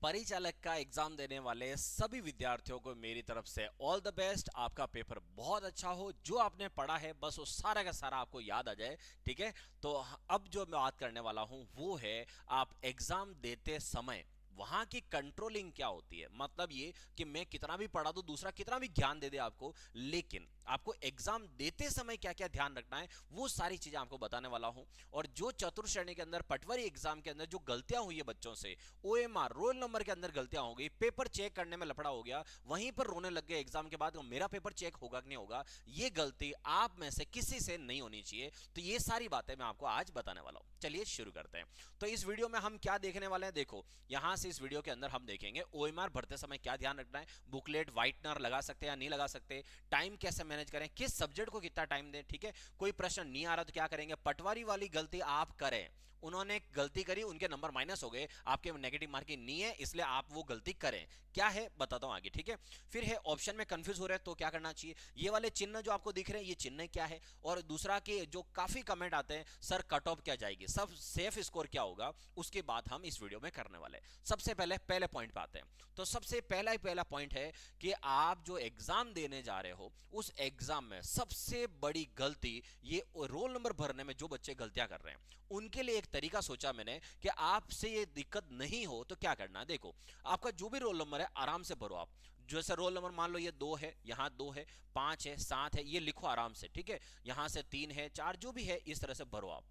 परिचालक का एग्जाम देने वाले सभी विद्यार्थियों को मेरी तरफ से ऑल द बेस्ट। आपका पेपर बहुत अच्छा हो, जो आपने पढ़ा है बस वो सारा का सारा आपको याद आ जाए। ठीक है, तो अब जो मैं बात करने वाला हूं वो है आप एग्जाम देते समय वहां की कंट्रोलिंग क्या होती है। मतलब ये कि मैं कितना भी पढ़ा दूं, दूसरा कितना भी ज्ञान दे दे आपको, लेकिन आपको एग्जाम देते समय क्या क्या ध्यान रखना है वो सारी चीजें आपको बताने वाला हूं। और जो चतुर्थ श्रेणी के अंदर पटवारी एग्जाम के अंदर जो गलतियां हुई है बच्चों से, ओएमआर रोल नंबर के अंदर गलतियां हो गई, पेपर चेक करने में लफड़ा हो गया, वहीं पर रोने लग गए एग्जाम के बाद मेरा पेपर चेक होगा कि नहीं होगा, ये गलती आप में से किसी से नहीं होनी चाहिए। तो ये सारी बातें मैं आपको आज बताने वाला हूं। चलिए शुरू करते हैं। तो इस वीडियो में हम क्या देखने वाले हैं, देखो यहां से इस वीडियो के अंदर हम देखेंगे ओएमआर भरते समय क्या ध्यान रखना है, बुकलेट व्हाइटनर लगा सकते हैं या नहीं लगा सकते, टाइम कैसे मैनेज करें, किस सब्जेक्ट को कितना टाइम दें। ठीक है, कोई प्रश्न नहीं आ रहा तो क्या करेंगे, पटवारी वाली गलती आप करें, उन्होंने गलती करी, उनके नंबर माइनस हो गए, आपके नेगेटिव मार्किंग नहीं है इसलिए आप वो गलती करें, क्या है बताता हूं आगे। ठीक है, फिर है ऑप्शन में कंफ्यूज हो रहे हैं तो क्या करना चाहिए, ये वाले चिन्ह जो आपको दिख रहे हैं ये चिन्ह क्या है, और दूसरा कि जो काफी कमेंट आते हैं सर कट ऑफ क्या जाएगी, सब सेफ स्कोर क्या होगा, उसकी बात हम इस वीडियो में करने वाले हैं। सबसे पहले पॉइंट पे आते हैं। तो सबसे पहला पॉइंट है कि आप जो एग्जाम देने जा रहे हो उस एग्जाम में सबसे बड़ी गलती ये रोल नंबर भरने में जो बच्चे गलतियां कर रहे हैं उनके लिए एक तरीका सोचा मैंने कि आपसे ये दिक्कत नहीं हो तो क्या करना है। देखो, आपका जो भी रोल नंबर है आराम से भरो आप। जैसे रोल नंबर मान लो ये 2 है, यहां 2 है, 5 है, 7 है, ये लिखो आराम से। ठीक है, यहां से 3 है, 4 जो भी है इस तरह से भरो आप।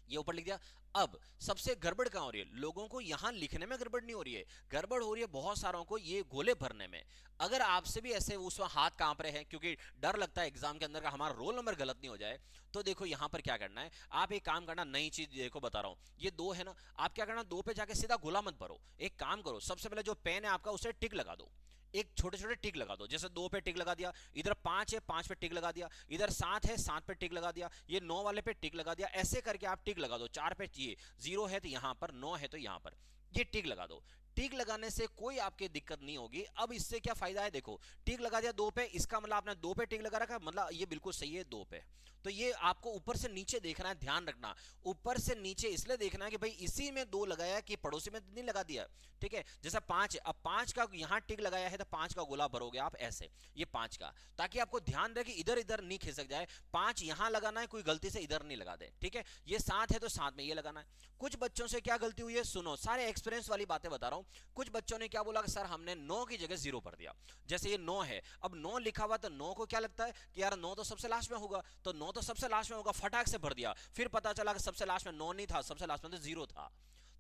ये ऊपर लिख दिया। अब सबसे गड़बड़ कहां हो रही है, लोगों को यहां लिखने में गड़बड़ नहीं हो रही है, गड़बड़ हो रही है बहुत सारों को ये गोले भरने में। अगर आपसे भी ऐसे उस वक्त हाथ कांप रहे हैं क्योंकि डर लगता है एग्जाम के अंदर का हमारा रोल नंबर गलत नहीं हो जाए, तो देखो यहां पर क्या करना है, आप एक काम करना, नई चीज देखो बता रहा हूं, ये 2 है ना, आप क्या करना, 2 पे जाके सीधा गोला मत भरो, एक काम करो, सबसे पहले जो पेन है आपका उसे टिक लगा दो, एक छोटे छोटे टिक लगा दो। जैसे 2 पे टिक लगा दिया, इधर 5 है 5 पे टिक लगा दिया, इधर 7 है 7 पे टिक लगा दिया, ये 9 वाले पे टिक लगा दिया, ऐसे करके आप टिक लगा दो। 4 पे ये 0 है तो यहां पर, 9 है तो यहां पर, ये टिक लगा दो। टिक लगाने से कोई आपकी दिक्कत नहीं होगी। अब इससे क्या फायदा है, देखो टिक लगा दिया 2 पे, इसका मतलब आपने 2 पे टिक लगा रखा, मतलब ये बिल्कुल सही है 2 पे। तो ये आपको ऊपर से नीचे देखना है, ध्यान रखना, ऊपर से नीचे इसलिए देखना है कि भाई इसी में 2 लगाया कि पड़ोसी में नहीं लगा दिया। ठीक है, जैसा 5 है, अब 5 का यहां टिक लगाया है तो 5 का गोला भरोगे आप ऐसे, ये 5 का, ताकि आपको ध्यान रहे कि इधर इधर नहीं खिसक जाए। 5 यहां लगाना है, कोई गलती से इधर नहीं लगा दे। ठीक है, ये 7 है तो 7 में ये लगाना है। कुछ बच्चों से क्या गलती हुई है सुनो, सारे एक्सपीरियंस वाली बातें बता रहा हूं। कुछ बच्चों ने क्या बोला कि सर हमने 9 की जगह 0 भर दिया। जैसे ये 9 है, अब 9 लिखा हुआ तो 9 को क्या लगता है कि यार 9 तो सबसे लास्ट में होगा, तो 9 तो सबसे लास्ट में होगा, फटाक से भर दिया, फिर पता चला कि सबसे लास्ट में 9 नहीं था, सबसे लास्ट में तो 0 था।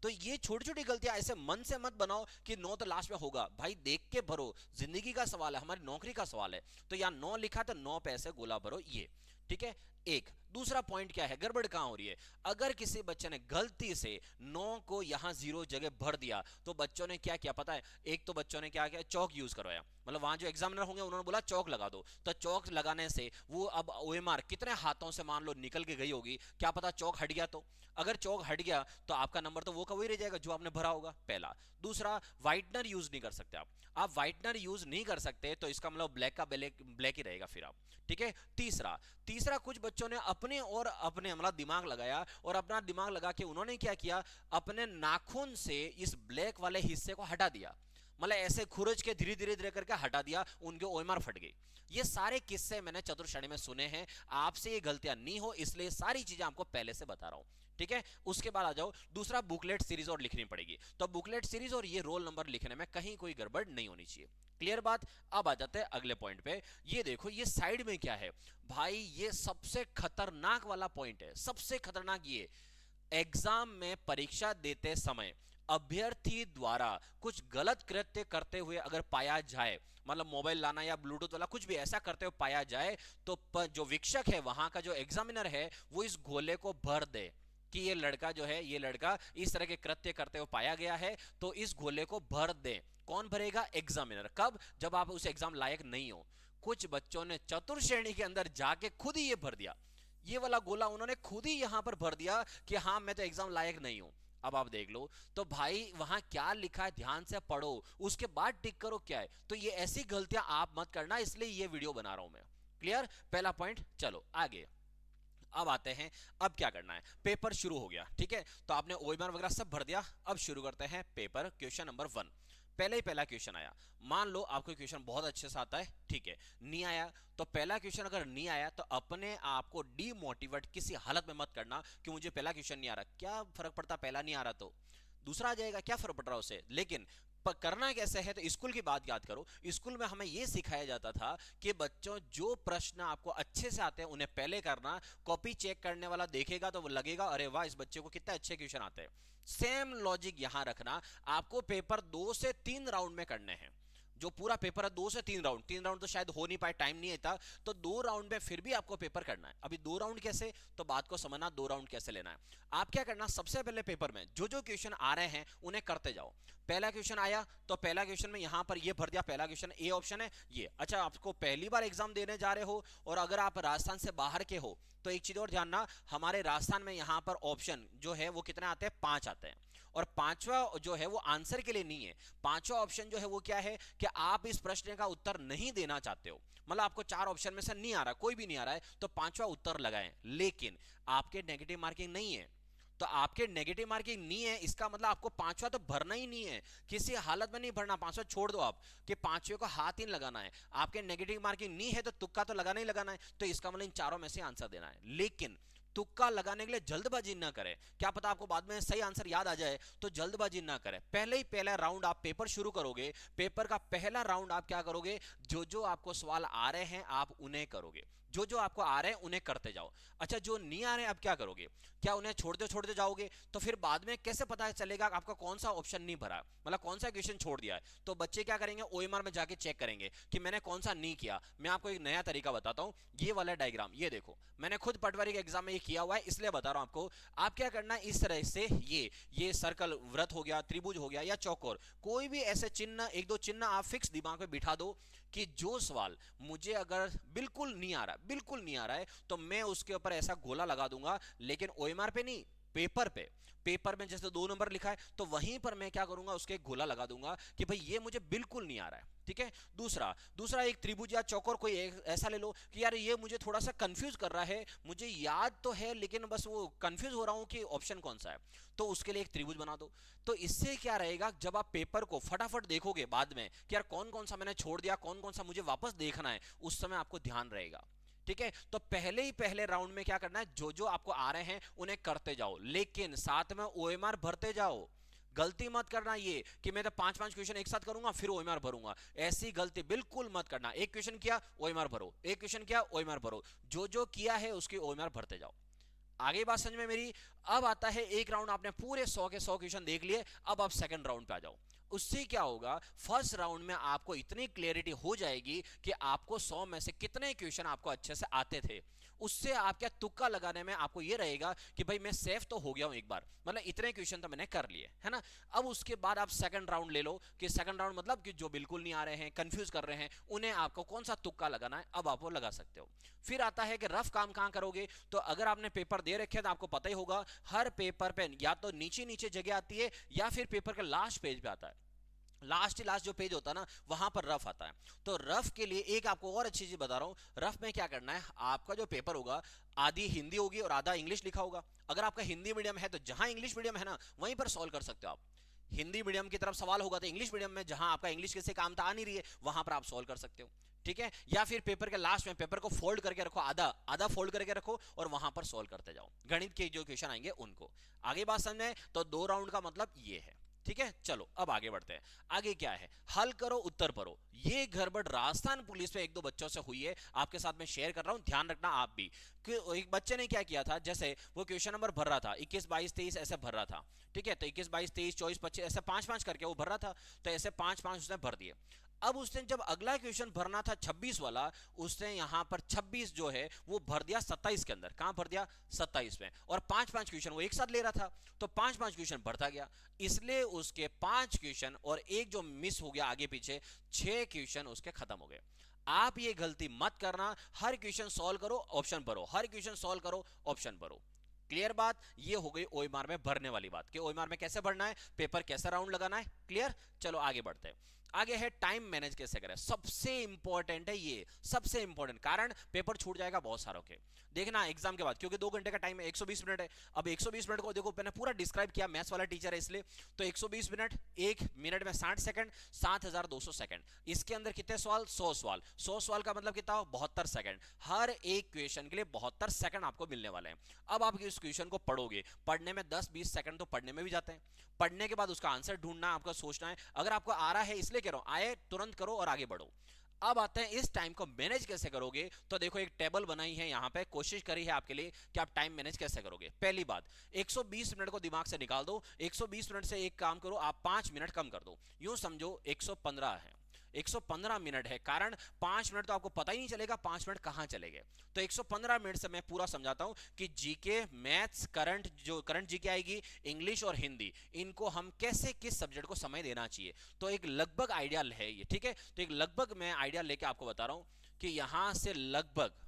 तो ये छोटी छोटी गलतियां ऐसे मन से मत बनाओ कि 9 तो लास्ट में होगा, भाई देख के भरो, जिंदगी का सवाल है, हमारी नौकरी का सवाल है। तो यहां 9 लिखा तो 9 पे ऐसे गोला भरो ये। ठीक है, एक दूसरा पॉइंट क्या है, गड़बड़ कहां हो रही है, अगर किसी बच्चे ने गलती से 9 को यहां 0 जगह भर दिया तो बच्चों ने क्या किया पता है, एक तो बच्चों ने क्या किया, चौक यूज करवाया, मतलब वहां जो एग्जामिनर होंगे उन्होंने बोला चौक लगा दो, तो चौक लगाने से वो अब ओएमआर कितने हाथों से मान लो निकल के गई होगी, क्या पता चौक हट गया, तो अगर चौक हट गया तो आपका नंबर तो वो का वही रह जाएगा जो आपने भरा होगा, पहला। दूसरा, व्हाइटनर यूज नहीं कर सकते आप व्हाइटनर यूज नहीं कर सकते तो इसका मतलब ब्लैक का ब्लैक ब्लैक ही रहेगा फिर आप। ठीक है, तीसरा तीसरा कुछ बच्चों ने अपने और अपने मतलब दिमाग लगाया, और अपना दिमाग लगा के उन्होंने क्या किया, अपने नाखून से इस ब्लैक वाले हिस्से को हटा दिया, मतलब ऐसे खुरच के धीरे धीरे धीरे करके हटा दिया, उनके ओएमआर फट गई। ये सारे किस्से मैंने चतुर्थ श्रेणी में सुने हैं, आपसे ये गलतियां नहीं हो इसलिए सारी चीजें आपको पहले से बता रहा हूं। ठीक है, उसके बाद आ जाओ, दूसरा बुकलेट सीरीज और लिखनी पड़ेगी, तो बुकलेट सीरीज और ये रोल नंबर लिखने में कहीं कोई गड़बड़ नहीं होनी चाहिए। क्लियर बात। अब आ जाते हैं अगले पॉइंट पे, ये देखो ये साइड में क्या है भाई, ये सबसे खतरनाक वाला पॉइंट है, सबसे खतरनाक ये, एग्जाम में परीक्षा देते समय अभ्यर्थी द्वारा कुछ गलत कृत्य करते हुए अगर पाया जाए, मतलब मोबाइल लाना या ब्लूटूथ वाला कुछ भी ऐसा करते हुए पाया जाए, तो जो विक्षक है वहां का जो एग्जामिनर है वो इस घोले को भर दे कि ये लड़का जो है, ये लड़का इस तरह के कृत्य करते हुए पाया गया है, तो इस घोले को भर दे। कौन भरेगा, एग्जामिनर। कब, जब आप उस एग्जाम लायक नहीं हो। कुछ बच्चों ने चतुर्थ श्रेणी के अंदर जाके खुद ही ये भर दिया, ये वाला गोला उन्होंने खुद ही यहां पर भर दिया कि हाँ मैं तो एग्जाम लायक नहीं हूं। अब आप देख लो, तो भाई वहां क्या लिखा है ध्यान से पढ़ो, उसके बाद टिक करो क्या है। तो ये ऐसी गलतियां आप मत करना, इसलिए ये वीडियो बना रहा हूं मैं। क्लियर, पहला पॉइंट। चलो आगे, अब आते हैं, अब क्या करना है, पेपर शुरू हो गया, ठीक है, तो आपने ओएमआर वगैरह सब भर दिया। अब शुरू करते हैं पेपर। क्वेश्चन नंबर 1, पहले ही पहला क्वेश्चन आया। मान लो आपको क्वेश्चन बहुत अच्छे से आता है, ठीक है, नहीं आया तो पहला क्वेश्चन अगर नहीं आया तो अपने आप को डीमोटिवेट किसी हालत में मत करना कि मुझे पहला क्वेश्चन नहीं आ रहा, क्या फर्क पड़ता, पहला नहीं आ रहा तो दूसरा आ जाएगा, क्या फर्क पड़ रहा है उसे। लेकिन करना कैसे है, तो स्कूल की बात याद करो। स्कूल में हमें यह सिखाया जाता था कि बच्चों जो प्रश्न आपको अच्छे से आते हैं उन्हें पहले करना। कॉपी चेक करने वाला देखेगा तो वो लगेगा अरे वाह इस बच्चे को कितने अच्छे क्वेश्चन आते हैं। सेम लॉजिक यहां रखना। आपको पेपर 2 से 3 राउंड में करने हैं। जो पूरा पेपर है 2 से 3 राउंड, 3 राउंड तो शायद हो नहीं पाए, टाइम नहीं था, तो 2 राउंड में फिर भी आपको पेपर करना है। अभी 2 राउंड कैसे, तो बात को समझना 2 राउंड कैसे लेना है। आप क्या करना, सबसे पहले पेपर में जो जो क्वेश्चन आ रहे हैं उन्हें करते जाओ। पहला क्वेश्चन आया तो पहला क्वेश्चन में यहां पर ये भर दिया, पहला क्वेश्चन ए ऑप्शन है ये। अच्छा, आपको पहली बार एग्जाम देने जा रहे हो और अगर आप राजस्थान से बाहर के हो तो एक चीज और जानना, हमारे राजस्थान में यहां पर ऑप्शन जो है वो कितने आते हैं, 5 आते हैं। और पांचवा जो है वो आंसर के लिए नहीं है। पांचवा ऑप्शन जो है वो क्या है कि आप इस प्रश्न का उत्तर नहीं देना चाहते हो, मतलब आपको 4 ऑप्शन में से नहीं आ रहा, कोई भी नहीं आ रहा है, तो पांचवा उत्तर लगाएं। लेकिन आपके नेगेटिव मार्किंग नहीं है, तो आपके नेगेटिव मार्किंग नहीं है, इसका मतलब आपको पांचवा तो भरना ही नहीं है, किसी हालत में नहीं भरना। पांचवा छोड़ दो आप कि पांचवे को हाथ ही लगाना है। आपके नेगेटिव मार्किंग नहीं है तो तुक्का तो लगाना ही लगाना है, तो इसका मतलब इन चारों में से आंसर देना है। लेकिन तुक्का लगाने के लिए जल्दबाजी ना करें, क्या पता आपको बाद में सही आंसर याद आ जाए, तो जल्दबाजी ना करें। पहले ही पहला राउंड आप पेपर शुरू करोगे, पेपर का पहला राउंड आप क्या करोगे, जो जो आपको सवाल आ रहे हैं आप उन्हें करोगे, जो जो आपको आ रहे हैं उन्हें करते जाओ। अच्छा, जो नहीं आ रहे हैं अब क्या करोगे, क्या उन्हें छोड़ते छोड़ते जाओगे, तो फिर बाद में कैसे पता चलेगा आपका कौन सा ऑप्शन नहीं भरा, मतलब कौन सा क्वेश्चन छोड़ दिया है। तो बच्चे क्या करेंगे, ओएमआर में जाके चेक करेंगे कि मैंने कौन सा नहीं किया। मैं आपको एक नया तरीका बताता हूं, ये वाला डायग्राम ये देखो, मैंने खुद पटवारी के एग्जाम में ये किया हुआ है इसलिए बता रहा हूं आपको। आप क्या करना है, इस तरह से ये सर्कल, वृत्त हो गया, त्रिभुज हो गया या चौकोर, कोई भी ऐसे चिन्ह, एक दो चिन्ह आप फिक्स दिमाग में बिठा दो कि जो सवाल मुझे अगर बिल्कुल नहीं आ रहा, बिल्कुल नहीं आ रहा है, तो मैं उसके ऊपर ऐसा गोला लगा दूंगा, लेकिन ओएमआर पे नहीं, पेपर पे। पेपर में जैसे 2 नंबर लिखा है तो वहीं पर मैं क्या करूंगा, उसके एक गोला लगा दूंगा कि भाई ये मुझे बिल्कुल नहीं आ रहा है, ठीक है। दूसरा दूसरा एक त्रिभुज या चौकोर कोई ऐसा ले लो कि यार ये मुझे थोड़ा सा कंफ्यूज कर रहा है, मुझे याद तो है लेकिन बस वो कंफ्यूज हो रहा हूं कि ऑप्शन कौन सा है, तो उसके लिए एक त्रिभुज बना दो। तो इससे क्या रहेगा, जब आप पेपर को फटाफट देखोगे बाद में कि यार कौन कौन सा मैंने छोड़ दिया, कौन कौन सा मुझे वापस देखना है, उस समय आपको ध्यान रहेगा, ठीक है। तो पहले ही पहले राउंड में क्या करना है, जो जो आपको आ रहे हैं उन्हें करते जाओ, लेकिन साथ में ओएमआर भरते जाओ। गलती मत करना ये कि मैं तो 5-5 क्वेश्चन एक साथ करूंगा फिर ओएमआर भरूंगा, ऐसी गलती बिल्कुल मत करना। एक क्वेश्चन किया ओएमआर भरो, एक क्वेश्चन किया ओएमआर भरो, जो जो किया है उसकी ओएमआर भरते जाओ। आगे बात समझ में मेरी। अब आता है एक राउंड आपने पूरे 100 के 100 क्वेश्चन देख लिए, अब आप सेकंड राउंड पे आ जाओ। उससे क्या होगा, फर्स्ट राउंड में आपको इतनी क्लियरिटी हो जाएगी कि आपको 100 में से कितने क्वेश्चन आपको अच्छे से आते थे। उससे आप क्या, तुक्का लगाने में आपको ये रहेगा कि भाई मैं सेफ तो हो गया हूं एक बार, मतलब इतने क्वेश्चन तो मैंने कर लिए, है ना। अब उसके बाद आप सेकंड राउंड ले लो कि सेकंड राउंड मतलब कि जो बिल्कुल नहीं आ रहे हैं, कंफ्यूज कर रहे हैं, उन्हें आपको कौन सा तुक्का लगाना है, अब आप वो लगा सकते हो। फिर आता है कि रफ काम कहां करोगे, तो अगर आपने पेपर दे रखे तो आपको पता ही होगा हर पेपर पे या तो नीचे नीचे जगह आती है या फिर पेपर के लास्ट पेज पे आता है। लास्ट जो पेज होता है ना वहां पर रफ आता है। तो रफ के लिए एक आपको और अच्छी चीज बता रहा हूं, रफ में क्या करना है, आपका जो पेपर होगा आधी हिंदी होगी और आधा इंग्लिश लिखा होगा। अगर आपका हिंदी मीडियम है तो जहां इंग्लिश मीडियम है ना वहीं पर सॉल्व कर सकते हो आप। हिंदी मीडियम की तरफ सवाल होगा तो इंग्लिश मीडियम में जहां आपका इंग्लिश किसी काम तो आ नहीं रही है वहां पर आप सॉल्व कर सकते हो, ठीक है। या फिर पेपर के लास्ट में पेपर को फोल्ड करके रखो, आधा आधा फोल्ड करके रखो और वहां पर सॉल्व करते जाओ गणित के जो क्वेश्चन आएंगे उनको। आगे बात समझ में, तो 2 राउंड का मतलब ये है, ठीक है। चलो अब आगे बढ़ते हैं। आगे क्या है, हल करो उत्तर पढ़ो। ये गड़बड़ राजस्थान पुलिस में एक दो बच्चों से हुई है, आपके साथ मैं शेयर कर रहा हूं, ध्यान रखना आप भी। कि एक बच्चे ने क्या किया था, जैसे वो क्वेश्चन नंबर भर रहा था 21 22 23 ऐसे भर रहा था, ठीक है। तो 21 22 23 24 25 ऐसे 5-5 करके वो भर रहा था, तो ऐसे 5-5 उसने भर दिए। अब उसने जब अगला क्वेश्चन भरना था 26 वाला, उसने यहां पर 26 जो है वो भर दिया 27 के अंदर। कहां भर दिया, 27 में। और 5-5 क्वेश्चन वो एक साथ ले रहा था, तो 5-5 क्वेश्चन भरता गया, इसलिए उसके 5 क्वेश्चन और एक जो मिस हो गया आगे पीछे, 6 क्वेश्चन उसके खत्म हो गए। आप ये गलती मत करना, हर क्वेश्चन सॉल्व करो ऑप्शन भरो, हर क्वेश्चन सॉल्व करो ऑप्शन भरो। क्लियर बात, ये हो गई ओएमआर में भरने वाली बात कि ओएमआर में कैसे भरना है, पेपर कैसा राउंड लगाना है, क्लियर। चलो आगे बढ़ते हैं। आगे है टाइम मैनेज कैसे करें, सबसे इंपॉर्टेंट है ये, सबसे इंपॉर्टेंट, कारण पेपर छूट जाएगा बहुत सारों के। देखना एग्जाम के बाद, क्योंकि 2 घंटे का टाइम है, 120 मिनट है। अब 120 मिनट को देखो, मैंने पूरा डिस्क्राइब किया, मैथ्स वाला टीचर है इसलिए। तो 120 मिनट, 1 मिनट में 60 सेकंड, 7200 सेकंड। इसके अंदर कितने सवाल, 100 सवाल। 100 सवाल का मतलब कितना, 72 सेकंड। हर एक क्वेश्चन के लिए 72 सेकंड आपको मिलने वाले हैं। अब आप इस क्वेश्चन को पढ़ोगे, पढ़ने में 10-20 सेकंड तो पढ़ने में भी जाते हैं। पढ़ने के बाद उसका आंसर ढूंढना, आपको सोचना है। अगर आपको आ रहा है, इसलिए कह रहा हूं, आए तुरंत करो और आगे बढ़ो। अब आते हैं इस टाइम को मैनेज कैसे करोगे। तो देखो एक टेबल बनाई है यहां पे, कोशिश करी है आपके लिए कि आप टाइम मैनेज कैसे करोगे। पहली बात, 120 मिनट को दिमाग से निकाल दो। 120 मिनट से एक काम करो, आप 5 मिनट कम कर दो। यूं समझो 115 है, 115 मिनट है, कारण 5 मिनट तो आपको पता ही नहीं चलेगा 5 मिनट कहां चले गए। तो 115 मिनट से मैं पूरा समझाता हूं कि जीके, मैथ्स, करंट, जो करंट जीके आएगी, इंग्लिश और हिंदी, इनको हम कैसे किस सब्जेक्ट को समय देना चाहिए। तो एक लगभग आइडिया है ये, ठीक है। तो एक लगभग मैं आइडिया लेके आपको बता रहा हूं कि यहां से लगभग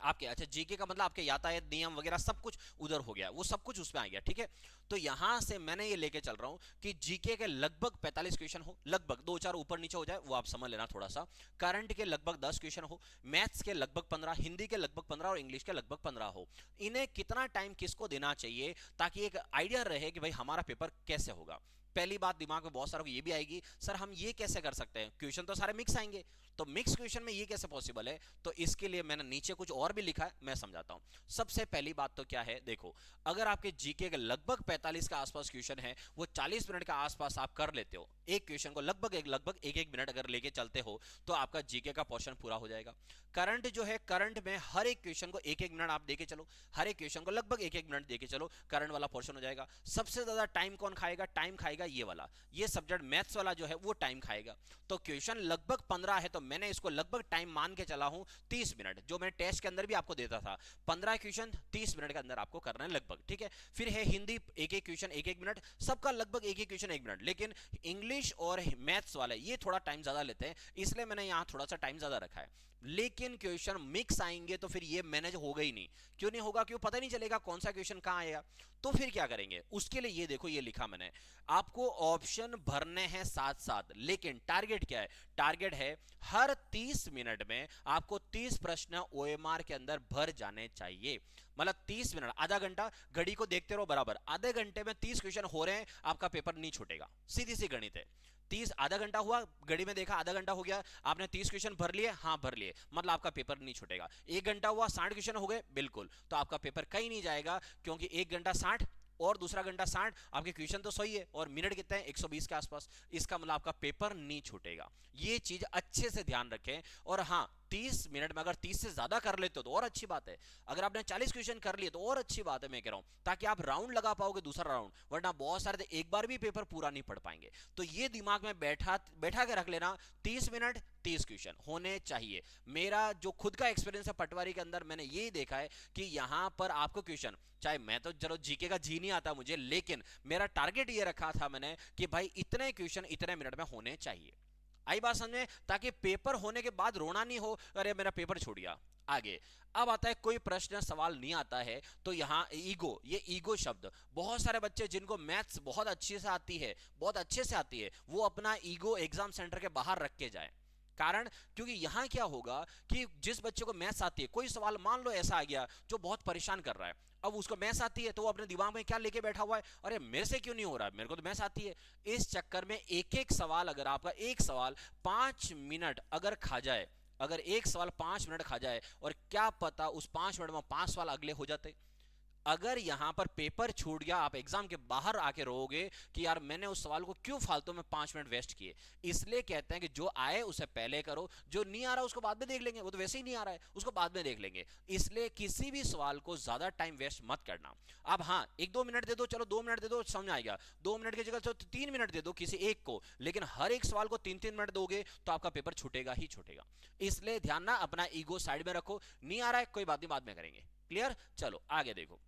आपके, अच्छा जीके का मतलब आपके यातायात नियम वगैरह सब कुछ उधर हो गया, वो सब कुछ उसमें आ गया, ठीक है। तो यहां से मैंने ये लेके चल रहा हूं कि जीके के लगभग 45 क्वेश्चन हो, लगभग 2-4 ऊपर नीचे हो जाए वो आप समझ लेना थोड़ा सा। करंट के लगभग 10 क्वेश्चन हो, मैथ्स के लगभग 15, हिंदी के लगभग 15 और इंग्लिश के लगभग 15 हो। इन्हें कितना टाइम किसको देना चाहिए, ताकि एक आइडिया रहे कि भाई हमारा पेपर कैसे होगा। पहली बात दिमाग में बहुत सारों को ये भी आएगी, सर हम ये कैसे कर सकते हैं, क्वेश्चन तो सारे मिक्स आएंगे, तो मिक्स क्वेश्चन में ये कैसे पॉसिबल है। तो इसके लिए मैंने नीचे कुछ और भी लिखा है, मैं समझाता हूं। सबसे पहली बात तो क्या है, देखो अगर आपके जीके के लगभग 45 के आसपास क्वेश्चन है, वो 40 मिनट के आसपास आप कर लेते हो, एक क्वेश्चन को लगभग एक मिनट अगर लेके चलते हो, तो आपका जीके का पोर्शन पूरा हो जाएगा। करंट जो है, करंट में हर एक क्वेश्चन को एक मिनट आप देके चलो, हर एक क्वेश्चन को लगभग एक मिनट देके चलो, करंट वाला पोर्शन हो जाएगा। सबसे ज्यादा टाइम कौन खाएगा, टाइम खाएगा ये वाला, ये सब्जेक्ट मैथ्स वाला जो है वो टाइम खाएगा। तो क्वेश्चन लगभग 15 है, तो मैंने इसको लगभग टाइम मान के चला हूं 30 मिनट, जो मैं टेस्ट के अंदर भी आपको देता था। 15 क्वेश्चन 30 मिनट के अंदर आपको करना है लगभग, ठीक है। फिर है हिंदी, एक क्वेश्चन एक मिनट, सबका लगभग एक क्वेश्चन 1 मिनट। लेकिन इंग्लिश और मैथ्स वाले ये थोड़ा टाइम ज्यादा लेते हैं, इसलिए मैंने यहां थोड़ा सा टाइम ज्यादा रखा है। लेकिन क्वेश्चन मिक्स आएंगे तो फिर ये मैनेज होगा ही नहीं। क्यों नहीं होगा, क्यों, पता नहीं चलेगा कौन सा क्वेश्चन कहां आएगा। तो फिर क्या करेंगे, उसके लिए ये देखो, ये लिखा मैंने, आपको ऑप्शन भरने हैं साथ साथ, लेकिन टारगेट क्या है, टारगेट है हर 30 मिनट में आपको 30 प्रश्न ओएमआर के अंदर भर जाने चाहिए। मतलब 30 मिनट, आधा घंटा, घड़ी को देखते रहो बराबर, आधे घंटे में 30 क्वेश्चन हो रहे हैं, आपका पेपर नहीं छूटेगा। सीधी सी गणित है। 30, आधा घंटा हुआ, घड़ी में देखा आधा घंटा हो गया, आपने 30 क्वेश्चन भर लिए, हाँ भर लिए, मतलब आपका पेपर नहीं छूटेगा। 1 घंटा हुआ, 60 क्वेश्चन हो गए, बिल्कुल, तो आपका पेपर कहीं नहीं जाएगा, क्योंकि 1 घंटा 60 और दूसरा घंटा 60, आपके क्वेश्चन तो सही है, और मिनट कितने हैं, 120 के आसपास। इसका मतलब आपका पेपर नहीं छूटेगा। ये चीज अच्छे से ध्यान रखें। और हाँ, 30 मिनट में अगर 30 से ज्यादा कर लेते हो तो और अच्छी बात है। अगर आपने 40 क्वेश्चन कर लिए तो और अच्छी बात है, मैं कह रहा हूं, ताकि आप राउंड लगा पाओगे दूसरा राउंड, वरना बहुत सारे एक बार भी पेपर पूरा नहीं पढ़ पाएंगे। तो ये दिमाग में बैठा बैठा के रख लेना, 30 मिनट 30 क्वेश्चन होने चाहिए। मेरा जो खुद का एक्सपीरियंस है पटवारी के अंदर, मैंने यही देखा है कि यहां पर आपको क्वेश्चन, चाहे मैं तो चलो जीके का जी नहीं आता मुझे, लेकिन मेरा टारगेट ये रखा था मैंने कि भाई इतने क्वेश्चन इतने मिनट में होने चाहिए। आई बात समझ में, ताकि पेपर होने के बाद रोना नहीं हो, अरे मेरा पेपर छूट गया। आगे अब आता है, कोई प्रश्न सवाल नहीं आता है, तो यहां ईगो, ये ईगो शब्द, बहुत सारे बच्चे जिनको मैथ्स बहुत अच्छे से आती है, बहुत अच्छे से आती है, वो अपना ईगो एग्जाम सेंटर के बाहर रख के जाए। कारण, क्योंकि यहां क्या होगा कि जिस बच्चे को मैथ्स आती है, कोई सवाल मान लो ऐसा आ गया जो बहुत परेशान कर रहा है, अब उसको मैथ्स आती है, तो वो अपने दिमाग में क्या लेके बैठा हुआ है, अरे मेरे से क्यों नहीं हो रहा है, मेरे को तो मैथ्स आती है। इस चक्कर में एक एक सवाल, अगर आपका एक सवाल 5 मिनट अगर खा जाए, अगर एक सवाल 5 मिनट खा जाए, और क्या पता उस 5 मिनट में 5 सवाल अगले हो जाते। अगर यहां पर पेपर छूट गया, आप एग्जाम के बाहर आके रहोगे कि यार मैंने उस सवाल को क्यों फालतू में 5 मिनट वेस्ट किए। इसलिए कहते हैं कि जो आए उसे पहले करो, जो नहीं आ रहा उसको बाद में देख लेंगे, वो तो वैसे ही नहीं आ रहा है, उसको बाद में देख लेंगे। इसलिए किसी भी सवाल को ज्यादा टाइम वेस्ट मत करना। अब हाँ, 1-2 मिनट दे दो, चलो 2 मिनट दे दो, समझ आएगा, 2 मिनट की जगह तो 3 मिनट दे दो किसी एक को, लेकिन हर एक सवाल को 3-3 मिनट दोगे तो आपका पेपर छूटेगा ही छूटेगा। इसलिए ध्यान ना, अपना ईगो साइड में रखो, नहीं आ रहा है कोई बात नहीं, बाद में करेंगे। क्लियर, चलो आगे देखो।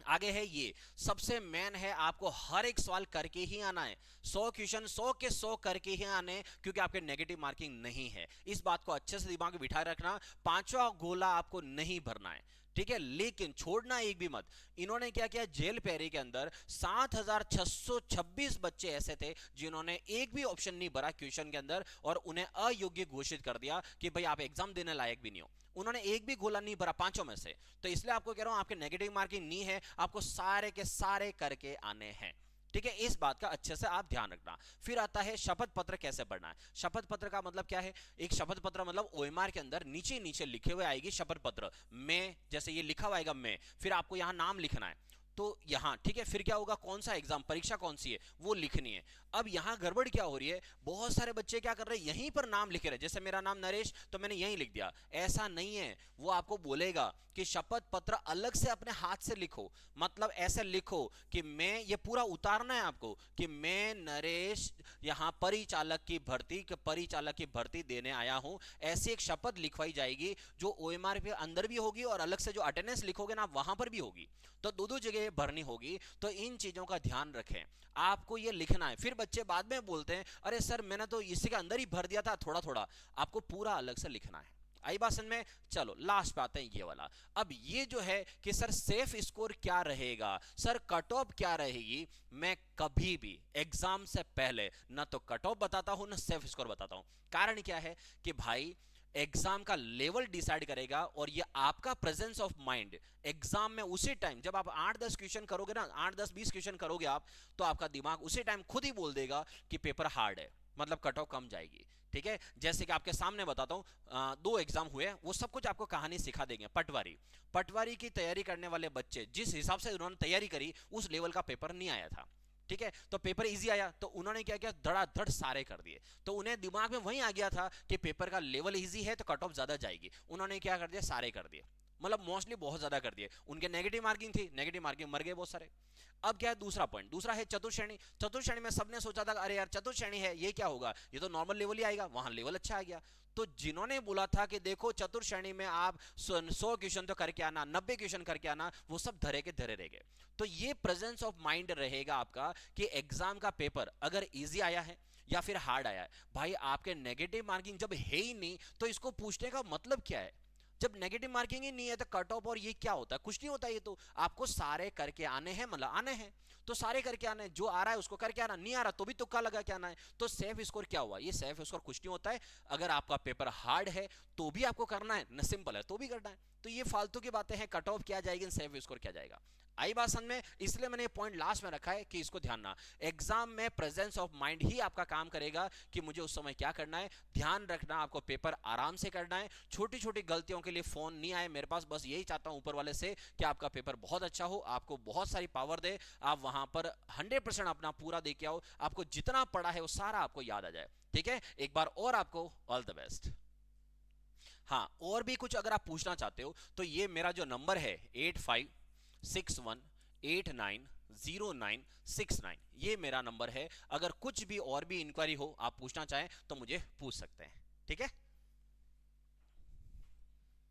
आगे है, ये सबसे मेन है, आपको हर एक सवाल करके ही आना है। 100 क्वेश्चन 100 के 100 करके ही आने, क्योंकि आपके नेगेटिव मार्किंग नहीं है। इस बात को अच्छे से दिमाग में बिठा रखना, पांचवा गोला आपको नहीं भरना है, ठीक है, लेकिन छोड़ना एक भी मत। इन्होंने क्या किया, जेल पैरी के अंदर 7626 बच्चे ऐसे थे जिन्होंने एक भी ऑप्शन नहीं भरा क्वेश्चन के अंदर, और उन्हें अयोग्य घोषित कर दिया कि भाई आप एग्जाम देने लायक भी नहीं हो। उन्होंने एक भी गोला नहीं भरा पांचों में से। तो इसलिए आपको कह रहा हूं, आपके नेगेटिव मार्किंग नहीं है, आपको सारे के सारे करके आने हैं। ठीक है, इस बात का अच्छे से आप ध्यान रखना। फिर आता है शपथ पत्र कैसे पढ़ना है। शपथ पत्र का मतलब क्या है, एक शपथ पत्र मतलब ओएमआर के अंदर नीचे नीचे लिखे हुए आएगी शपथ पत्र में, जैसे ये लिखा हुआ आएगा में, फिर आपको यहां नाम लिखना है। तो यहां ठीक है, फिर क्या होगा, कौन सा एग्जाम परीक्षा कौन सी है वो लिखनी है। अब यहां गड़बड़ क्या हो रही है, बहुत सारे बच्चे क्या कर रहे हैं, यहीं पर नाम लिख रहे हैं, जैसे मेरा नाम नरेश तो मैंने यहीं लिख दिया। ऐसा नहीं है, वो आपको बोलेगा कि शपथ पत्र अलग से अपने हाथ से लिखो, मतलब ऐसे लिखो कि मैं, ये पूरा उतारना है आपको कि मैं नरेश यहां परिचालक की भर्ती देने आया हूं। ऐसी एक शपथ लिखवाई जाएगी जो ओएमआर के अंदर भी होगी और अलग से जो अटेंडेंस लिखोगे ना वहां पर भी होगी, तो दो दो जगह भरनी होगी। तो इन चीजों का ध्यान रखें, आपको ये लिखना है। फिर बच्चे बाद में बोलते हैं अरे सर मैंने तो इसी के अंदर ही भर दिया था थोड़ा थोड़ा, आपको पूरा अलग से लिखना है। आई बात समझ में। चलो लास्ट पे आते हैं ये वाला। अब ये जो है कि सर सेफ स्कोर क्या रहेगा, सर कट ऑफ क्या रहेगी, मैं कभी भी एग्जाम से पहले ना तो कट ऑफ बताता हूं ना सेफ स्कोर बताता हूं। कारण क्या है कि भाई एग्जाम का लेवल डिसाइड करेगा, और ये आपका प्रेजेंस ऑफ माइंड एग्जाम में उसी टाइम जब आप 8-10 क्वेश्चन करोगे ना, 8-10-20 क्वेश्चन करोगे आप, तो आपका दिमाग उसी टाइम खुद ही बोल देगा कि पेपर हार्ड है, मतलब कट ऑफ कम जाएगी। ठीक है, जैसे कि आपके सामने बताता हूं, 2 एग्जाम हुए, वो सब कुछ आपको कहानी सिखा देंगे। पटवारी की तैयारी करने वाले बच्चे जिस हिसाब से उन्होंने तैयारी करी उस लेवल का पेपर नहीं आया था। ठीक है, तो पेपर इजी आया तो उन्होंने क्या किया, धड़ाधड़ सारे कर दिए। तो उन्हें दिमाग में वही आ गया था कि पेपर का लेवल इजी है तो कट ऑफ ज्यादा जाएगी, उन्होंने क्या कर दिया, सारे कर दिए, मतलब मोस्टली बहुत ज्यादा कर दिए। उनके नेगेटिव मार्किंग थी, नेगेटिव मार्किंग मर गए बहुत सारे। अब क्या है दूसरा पॉइंट, दूसरा है चतुर्श्रेणी। चतुर्श्रेणी में सबने सोचा था अरे यार चतुर्श्रेणी है ये क्या होगा, ये तो नॉर्मल लेवल ही आएगा, वहां लेवल अच्छा आ गया। तो जिन्होंने बोला था कि देखो चतुर्श्रेणी में आप 100 क्वेश्चन तो करके आना, 90 क्वेश्चन करके आना, वो सब धरे के धरे रह गए। तो ये प्रेजेंस ऑफ माइंड रहेगा आपका कि एग्जाम का पेपर अगर इजी आया है या फिर हार्ड आया है, भाई आपके नेगेटिव मार्किंग जब है ही नहीं तो इसको पूछने का मतलब क्या है। जब नेगेटिव मार्किंग ही नहीं है तो कट ऑफ और ये क्या होता है, कुछ नहीं होता। ये तो आपको सारे करके आने हैं, मतलब आने हैं तो सारे करके आने हैं, जो आ रहा है उसको करके आना, नहीं आ रहा तो भी तुक्का लगा के आना है। तो सेफ स्कोर क्या हुआ, ये सेफ स्कोर कुछ नहीं होता है। अगर आपका पेपर हार्ड है तो भी आपको करना है, न सिंपल है तो भी करना है। तो ये फालतू की बातें हैं, कट ऑफ क्या जाएगी, सेफ स्कोर क्या जाएगा। आई बात समझ में। इसलिए मैंने ये पॉइंट लास्ट में रखा है कि इसको ध्यान ना, एग्जाम में प्रेजेंस ऑफ माइंड ही आपका काम करेगा कि मुझे उस समय क्या करना है। ध्यान रखना, आपको पेपर आराम से करना है, छोटी छोटी गलतियों के लिए फोन नहीं आए मेरे पास, बस यही चाहता हूं ऊपर वाले से कि आपका पेपर बहुत अच्छा हो, आपको बहुत सारी पावर दे, आप वहां पर 100% अपना पूरा दे के आओ, आपको जितना पढ़ा है वो सारा आपको याद आ जाए। ठीक है, एक बार और आपको ऑल द बेस्ट। हाँ, और भी कुछ अगर आप पूछना चाहते हो तो ये मेरा जो नंबर है 8561890969, ये मेरा नंबर है। अगर कुछ भी और भी इंक्वायरी हो, आप पूछना चाहें तो मुझे पूछ सकते हैं। ठीक है।